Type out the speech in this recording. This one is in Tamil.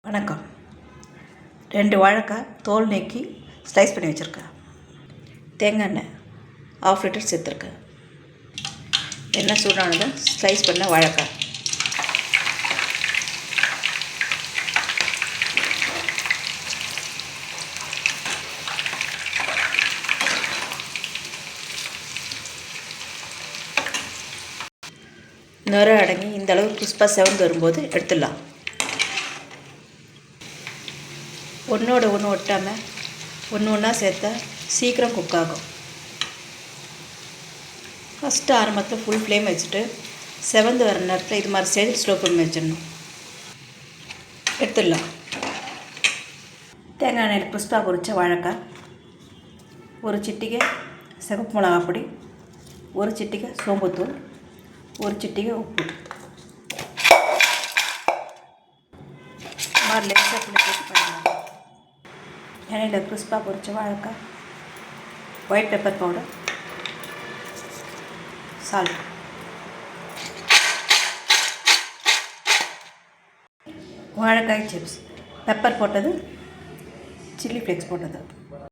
வணக்கம். 2 வாழைக்காய் தோல் நீக்கி ஸ்லைஸ் பண்ணி வச்சுருக்கேன். தேங்காய் எண்ணெய் 1/2 லிட்டர் சேர்த்துருக்கேன். எண்ணெய் சூடானதும் ஸ்லைஸ் பண்ண வாழைக்காய், நுரை அடங்கி இந்த அளவு கிறிஸ்பாக செவந்து வரும்போது எடுத்துடலாம். ஒன்றோட ஒன்று ஒட்டாமல் ஒன்று ஒன்றா சேர்த்தா சீக்கிரம் குக் ஆகும். ஃபஸ்ட்டு ஆரம்பத்தில் ஃபுல் ஃப்ளேம் வச்சுட்டு செவந்து வர நேரத்தில் இது மாதிரி சைடு ஸ்லோ பண்ணி வச்சிடணும். எடுத்துடலாம். தேங்காய் எண்ணெயில் கிறிஸ்பாக பொரித்த வாழைக்காய், ஒரு சிட்டிகை சிவப்பு மிளகா பொடி, ஒரு சிட்டிகை சோம்புத்தூள், ஒரு சிட்டிகை உப்பு, மாதிரி லேசாக புளி போட்டு பண்ணிடலாம். எண்ணெயில் கிறிஸ்பாக பொரித்த வாழைக்காய், ஒயிட் பெப்பர் பவுடர், சால்ட், வாழைக்காய் சிப்ஸ், பெப்பர் போட்டது, சில்லி ஃப்ளேக்ஸ் போட்டது.